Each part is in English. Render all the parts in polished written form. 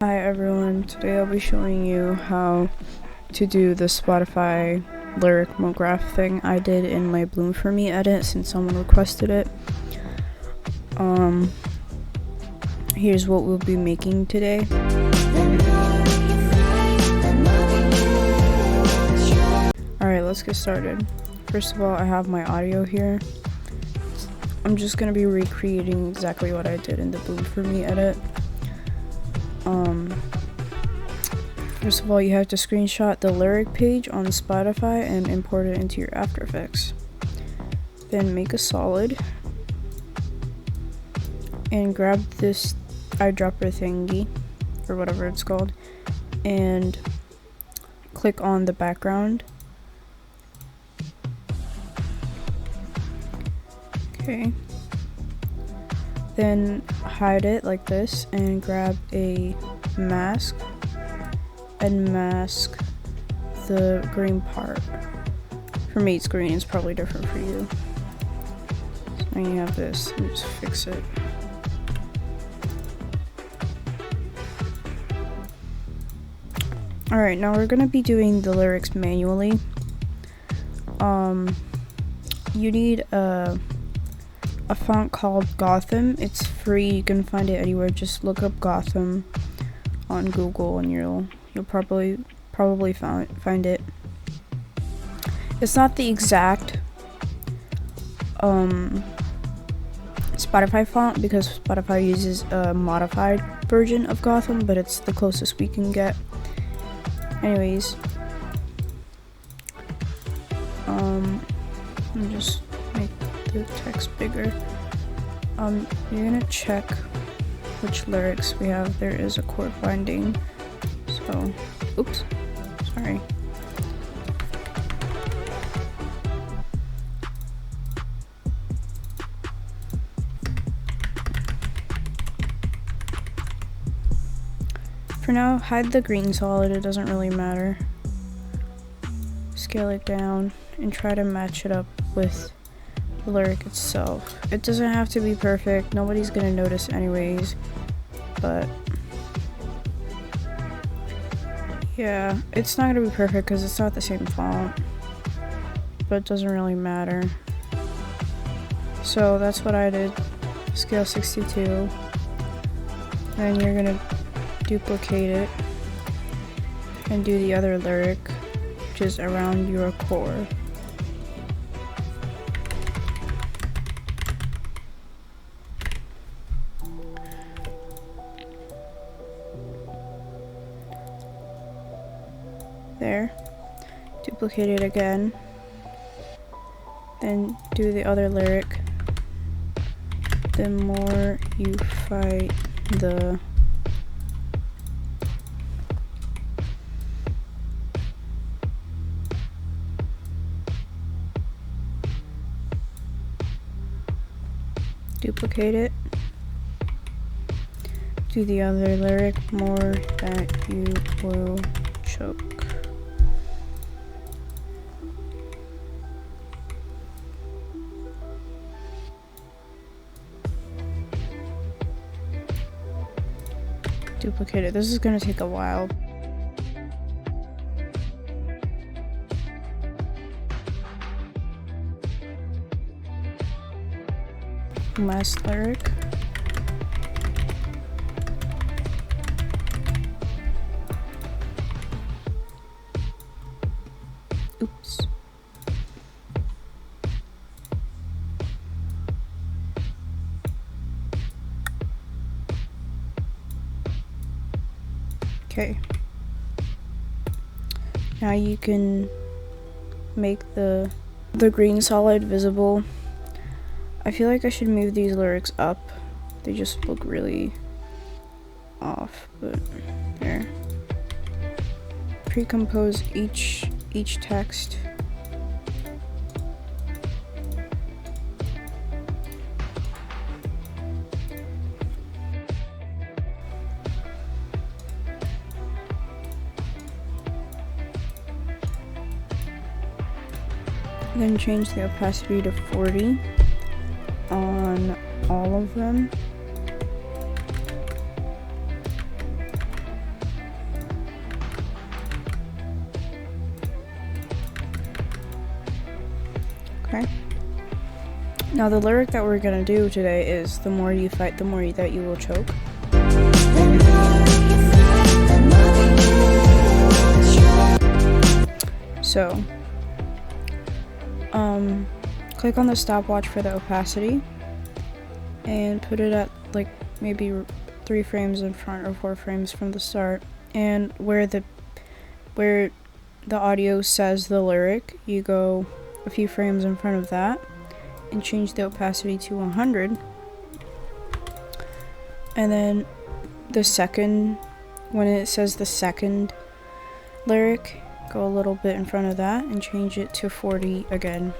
Hi everyone, today I'll be showing you how to do the Spotify lyric Mograph thing I did in my Bloom For Me edit since someone requested it. Here's what we'll be making today. Alright, let's get started. First of all, I have my audio here. I'm just gonna be recreating exactly what I did in the Bloom For Me edit. First of all, you have to screenshot the lyric page on Spotify and import it into your After Effects. Then make a solid and grab this eyedropper thingy, or whatever it's called, and click on the background. Okay. Then hide it like this and grab a mask and mask the green part. For me it's green, it's probably different for you. So now you have this, and just fix it. Alright, now we're gonna be doing the lyrics manually. You need a font called Gotham. It's free, you can find it anywhere. Just look up Gotham on Google and you'll probably find it. It's not the exact Spotify font because Spotify uses a modified version of Gotham, but it's the closest we can get. Anyways, let me just make the text bigger. You're gonna check which lyrics we have. There is a chord binding, so oops, sorry. For now, hide the green solid, it doesn't really matter. Scale it down and try to match it up with the lyric itself. It doesn't have to be perfect, nobody's gonna notice anyways, but yeah, it's not gonna be perfect because it's not the same font, but it doesn't really matter. So that's what I did. Scale 62. Then you're gonna duplicate it and do the other lyric, which is around your core. There. Duplicate it again. Then do the other lyric. The more you fight the duplicate it. Do the other lyric, more that you will choke. Duplicate it. This is gonna take a while. Last lyric. Oops. Okay. Now you can make the green solid visible. I feel like I should move these lyrics up. They just look really off, but there. Pre-compose each text. Then change the opacity to 40 on all of them. Okay. Now the lyric that we're gonna do today is "The more you fight, the more that you will choke." So, click on the stopwatch for the opacity and put it at like maybe 3 frames in front or 4 frames from the start. And where the audio says the lyric, you go a few frames in front of that and change the opacity to 100. And then when it says the second lyric, go a little bit in front of that and change it to 40 again.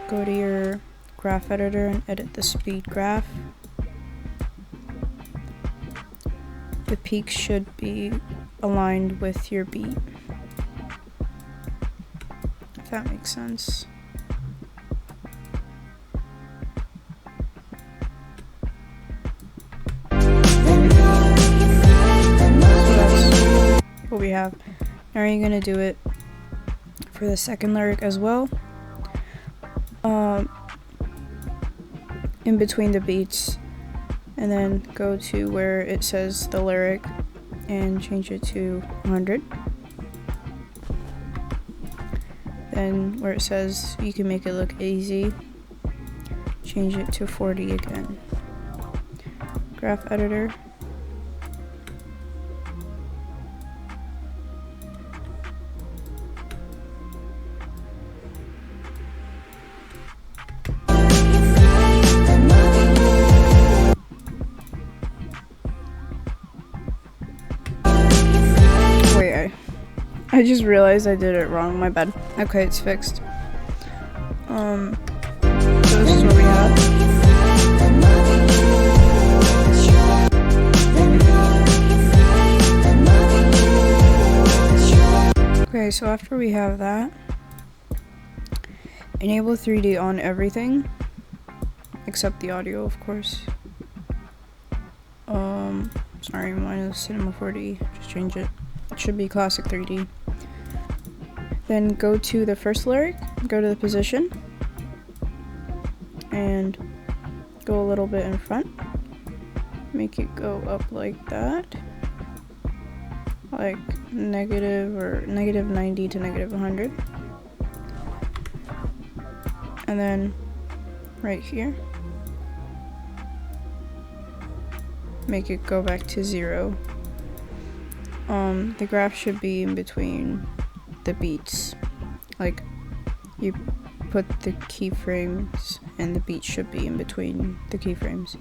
Go to your graph editor and edit the speed graph. The peaks should be aligned with your beat, if that makes sense. What we have. Now you're gonna do it for the second lyric as well. In between the beats, and then go to where it says the lyric and change it to 100. Then where it says you can make it look easy, change it to 40 again. Graph editor. I just realized I did it wrong, my bad. Okay, it's fixed. So this is what we have. Okay, so after we have that, enable 3D on everything, except the audio, of course. Sorry, mine is Cinema 4D, just change it. It should be Classic 3D. Then go to the first lyric, go to the position, and go a little bit in front. Make it go up like that. Like negative 90 to negative 100. And then right here, make it go back to 0. The graph should be in between the beats. Like, you put the keyframes and the beat should be in between the keyframes,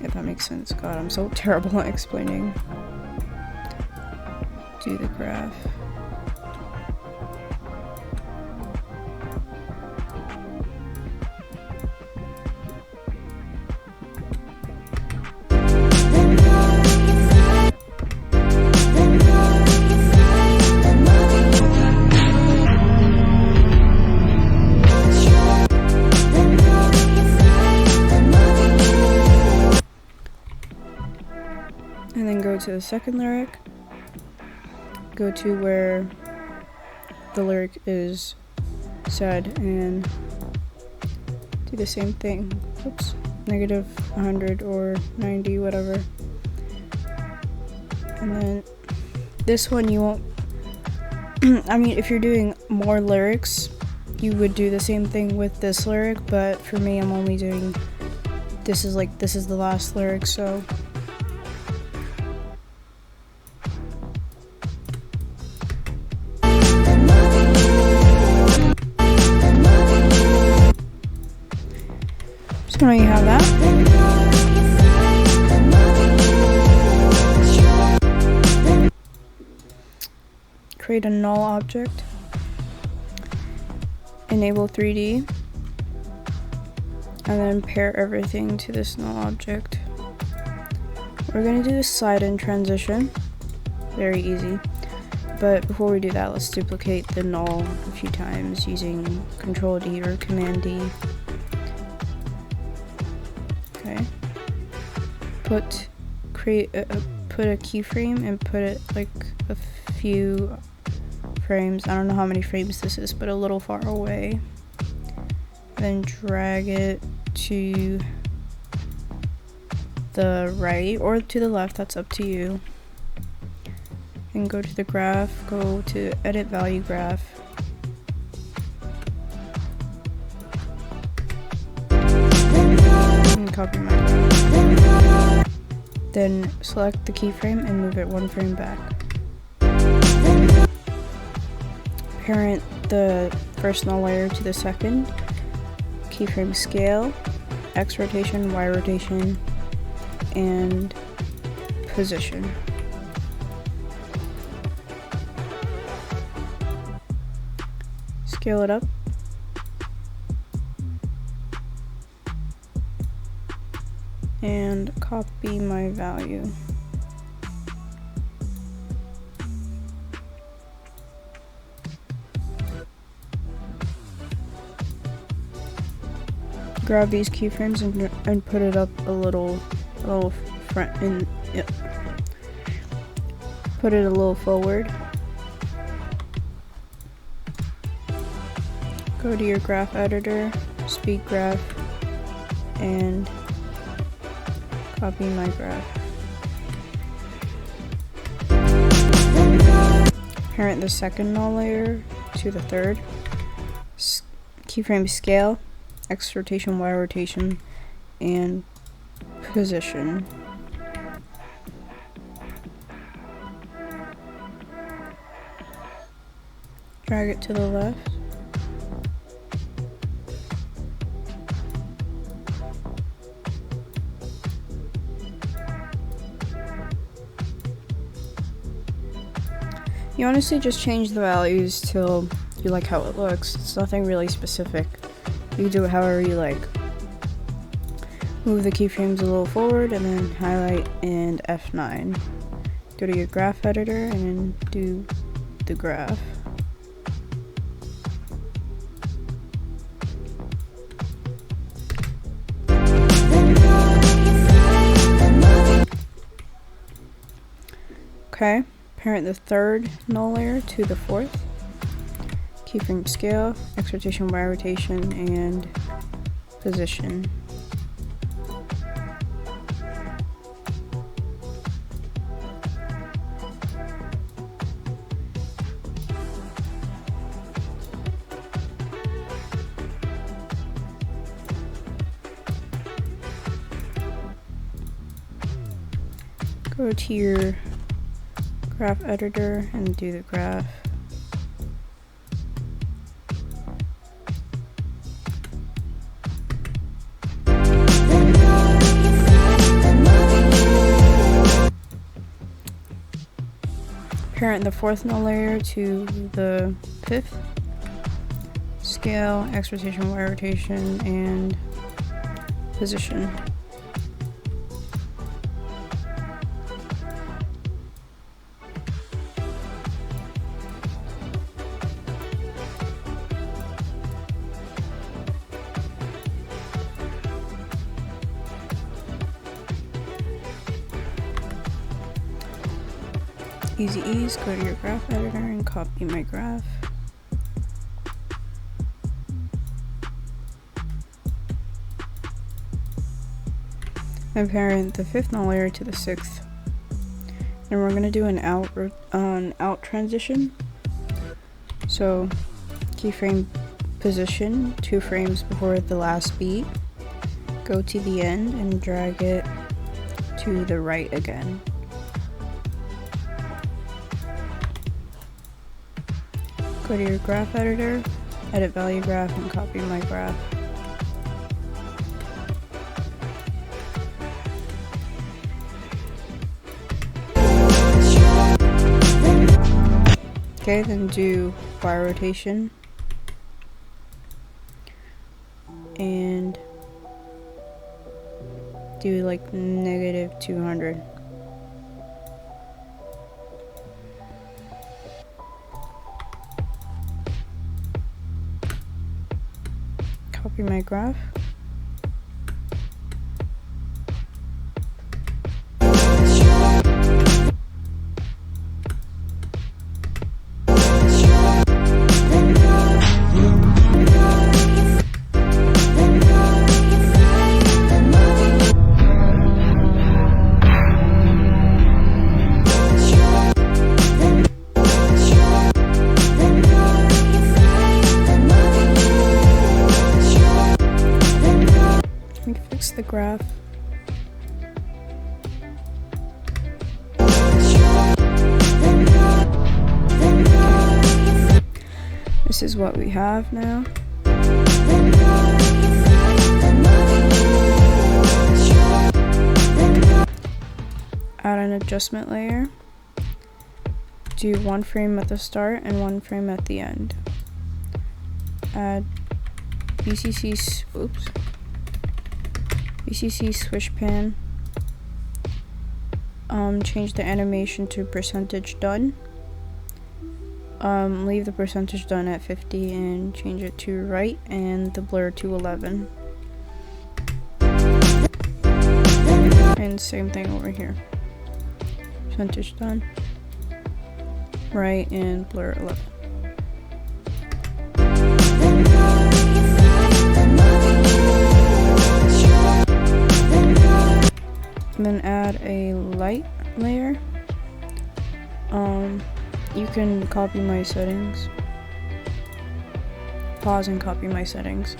if that makes sense. God, I'm so terrible at explaining. Do the graph. And then go to the second lyric, go to where the lyric is said and do the same thing. Oops, negative 100 or 90, whatever. And then this one you won't, I mean, if you're doing more lyrics, you would do the same thing with this lyric, but for me, I'm only doing, this is the last lyric, so. So now you have that. Create a null object. Enable 3D. And then pair everything to this null object. We're going to do the slide in transition. Very easy. But before we do that, let's duplicate the null a few times using Control D or Command D. Okay. Put a keyframe and put it like a few frames. I don't know how many frames this is, but a little far away. Then drag it to the right or to the left, that's up to you. And go to the graph, go to edit value graph. And copy my graph. Then select the keyframe and move it 1 frame back. Parent the first null layer to the second. Keyframe scale, X rotation, Y rotation, and position. Scale it up. And copy my value. Grab these keyframes and put it up a little front and yep. Put it a little forward. Go to your graph editor, speed graph, and copy my graph. Parent the second null layer to the third. Keyframe scale, X rotation, Y rotation, and position. Drag it to the left. You honestly just change the values till you like how it looks. It's nothing really specific. You can do it however you like. Move the keyframes a little forward and then highlight and F9. Go to your graph editor and then do the graph. Okay, parent the third null layer to the fourth. Keyframe scale, X rotation, Y rotation, and position. Go to your graph editor and do the graph. Parent the fourth null layer to the fifth. Scale, X rotation, Y rotation, and position. Easy ease, go to your graph editor and copy my graph. And parent the fifth null layer to the sixth. And we're gonna do an out transition. So keyframe position 2 frames before the last beat. Go to the end and drag it to the right again. Go to your graph editor, edit value graph, and copy my graph. Okay, then do Y rotation and do like -200. Copy my graph. Mograph. This is what we have now. Add an adjustment layer. Do 1 frame at the start and 1 frame at the end. Add BCC switch pan. Change the animation to percentage done. Leave the percentage done at 50 and change it to right, and the blur to 11. And same thing over here. Percentage done, right, and blur 11. And then add a light layer. You can copy my settings. Pause and copy my settings.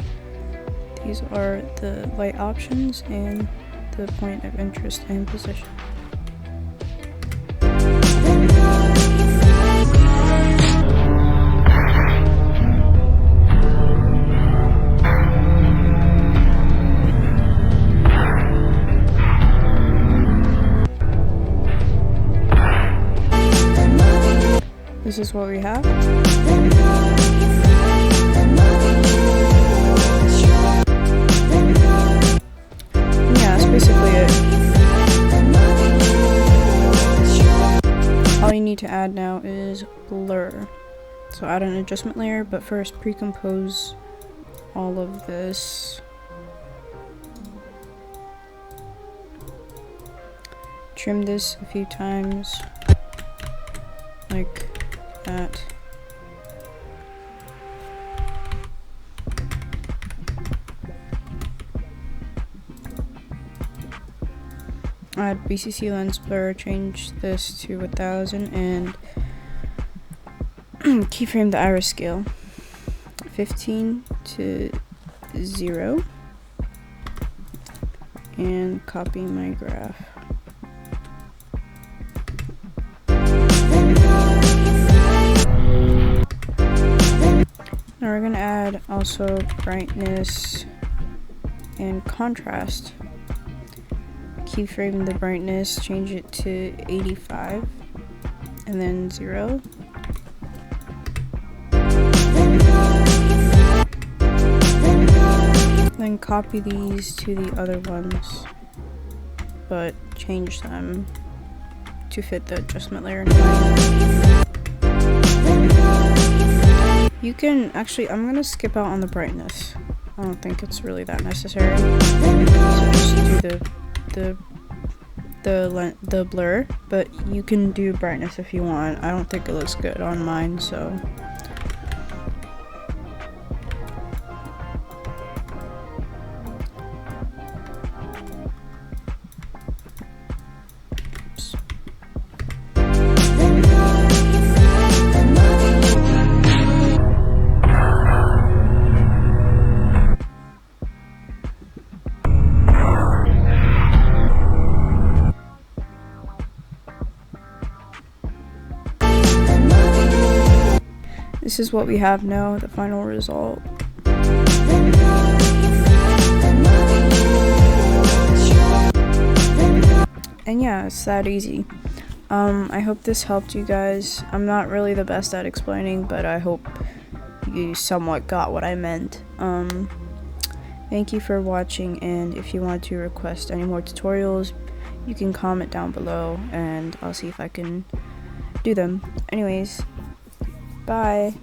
These are the light options and the point of interest and position. This is what we have. Yeah, that's basically it. All you need to add now is blur. So add an adjustment layer, but first pre-compose all of this. Trim this a few times, like that. Add BCC lens blur, change this to 1000, and keyframe the iris scale 15 to 0, and copy my graph. Now we're going to add also brightness and contrast. Keyframe the brightness, change it to 85, and then 0. Then copy these to the other ones, but change them to fit the adjustment layer. You can actually, I'm gonna skip out on the brightness. I don't think it's really that necessary. So just do the blur, but you can do brightness if you want. I don't think it looks good on mine, so. This is what we have now, the final result. And yeah, it's that easy. I hope this helped you guys. I'm not really the best at explaining, but I hope you somewhat got what I meant. Thank you for watching, and if you want to request any more tutorials, you can comment down below and I'll see if I can do them. Anyways, bye.